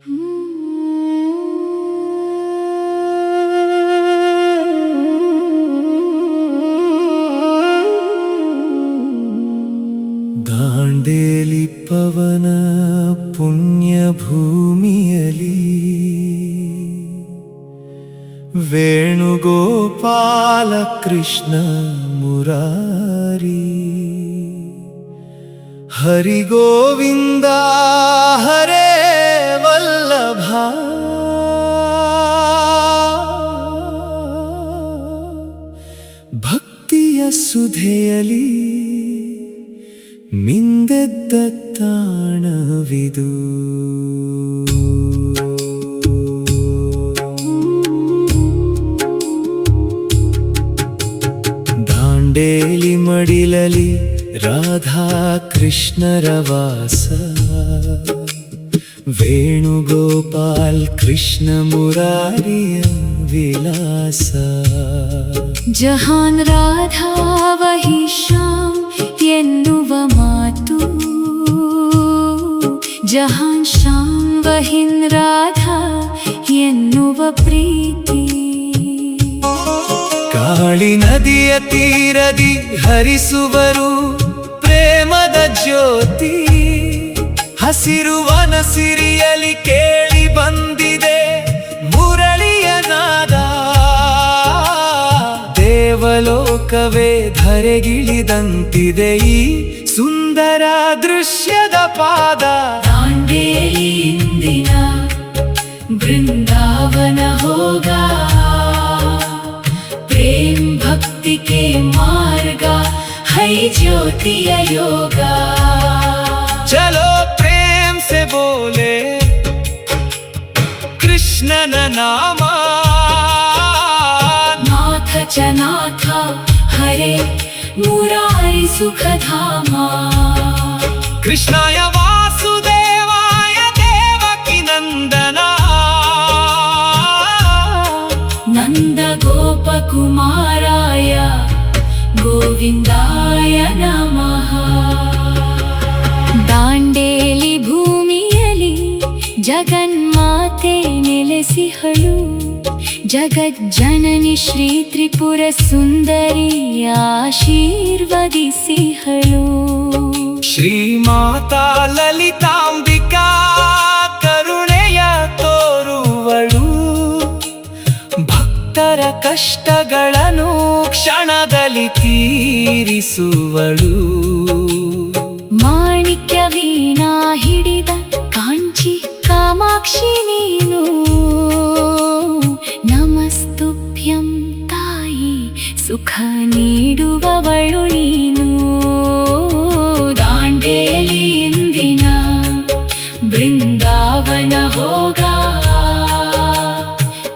ದಾಂಡೇಲಿ ಪವನ ಪುಣ್ಯ ಭೂಮಿಯಲಿ ವೇಣುಗೋಪಾಲ ಕೃಷ್ಣ ಮುರಾರಿ ಹರಿ ಗೋವಿಂದ ಹರೇ ವಲ್ಲಭ ಭಕ್ತಿಯ ಸುಧೆಯಲಿ ಮಿಂದೆದ್ದ ತಾಣವಿದು. ದಾಂಡೇಲಿ ಮಡಿಲಲಿ ರಾಧಾ ಕೃಷ್ಣರ ವಾಸ ವೇಣುಗೋಪಾಲ್ ಕೃಷ್ಣ ಮುರಾರಿಯ ವಿಲಾಸ. ಜಹಾನ್ ರಾಧಾ ವಹಿ ಶ್ಯಾಮ್ ಎನ್ನುವ ಮಾತು, ಜಹಾನ್ ಶ್ಯಾಮ್ ವಹಿನ್ ರಾಧಾ ಎನ್ನುವ ಪ್ರೀತಿ. ಕಾಳಿ ನದಿಯ ತೀರದಿ ಹರಿಸುವರು ಪ್ರೇಮದ ಜ್ಯೋತಿ. ಹಸಿರು ವನಸಿರಿಯಲಿ ಕೇಳಿ ಬಂದಿದೆ ಮುರಳಿಯ ನಾದ. ದೇವಲೋಕವೇ ಧರೆಗಿಳಿದಂತಿದೆ ಈ ಸುಂದರ ದೃಶ್ಯದ ಪಾದ. ದಾಂಡೇಲಿ ಇಂದಿನ ಬೃಂದಾವನ ಹೋಗ, प्रेम भक्ति के मार्ग है ज्योतिय योग. चलो प्रेम से बोले कृष्णन नाम. नाथ च नाथ हरे मुरारी सुखधामा. कृष्णाय वासुदेवाय देवकी नंदना. नंद गोप कुमाराय ಗೋವಿಂದಾಯ ನಮಃ. ದಾಂಡೇಲಿ ಭೂಮಿಯಲಿ ಜಗನ್ಮಾತೆ ನೆಲೆಸಿಹಳು, ಜಗಜ್ಜನನಿ ಶ್ರೀ ತ್ರಿಪುರ ಸುಂದರಿ ಆಶೀರ್ವದಿಸಿಹಳು. ಶ್ರೀ ಮಾತಾ ಲಲಿತಾಂಬಿಕಾ ಕರುಣೆಯ ತೋರುವಳು, ಭಕ್ತರ ಕಷ್ಟಗಳನ್ನು ಕ್ಷಣದಲ್ಲಿ ತೀರಿಸುವಳು. ಮಾಣಿಕ್ಯ ವೀಣಾ ಹಿಡಿದ ಕಾಂಚಿ ಕಾಮಾಕ್ಷಿ ನೀನು, ನಮಸ್ತುಭ್ಯಂ ತಾಯಿ ಸುಖ ನೀಡುವವಳು ನೀನು. ದಾಂಡೇಲಿ ಇಂದಿನ ಬೃಂದಾವನ ಹೋಗ,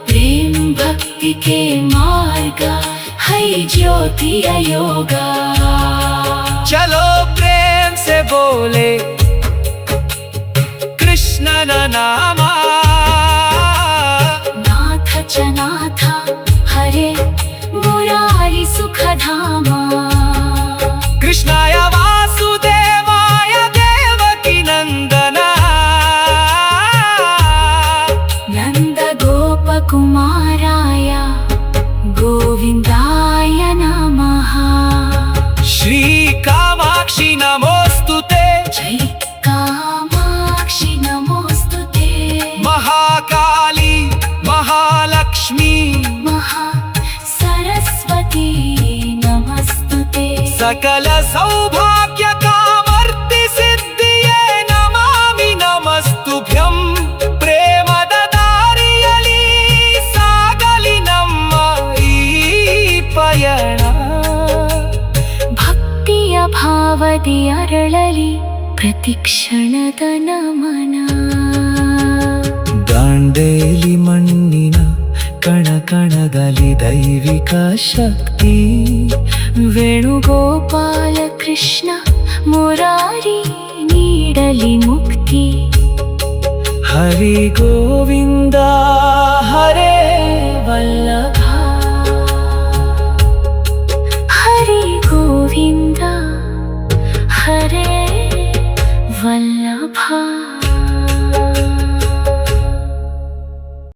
प्रेम भक्ति के मार्ग है ज्योतिय योग. चलो प्रेम से बोले कृष्णन नाम. नाथ च नाथ हरे मुरारी सुखधामा. कृष्णाय वासुदेवाय देवकी नंदना. नंद गोप कुमाराय गोविंदाय नमः. श्री कामाक्षी नमोस्तुते. जय कामाक्षि नमोस्तुते. महाकाली महालक्ष्मी महा सरस्वती नमस्तुते. सकल सौभाग्य कामर्ति सिद्धिये नमामि नमस्तुभ्यं. ಪ್ರೇಮದ ದಾರಿಯಲಿ ಸಾಗಲಿ ನಮ್ಮ ಈ ಪಯಣ. ಭಕ್ತಿಯ ಭಾವದಿ ಅರಳಲಿ ಪ್ರತಿಕ್ಷಣದ ನಮನ. ದಾಂಡೇಲಿ ಮಣ್ಣಿನ ಕಣ ಕಣದಲ್ಲಿ ದೈವಿಕ ಶಕ್ತಿ. ವೇಣುಗೋಪಾಲ ಕೃಷ್ಣ ಮುರಾರಿ ನೀಡಲಿ ಮುಕ್ತಿ. ಹರಿ ಗೋವಿಂದ ಹರೇ ವಲ್ಲಭ.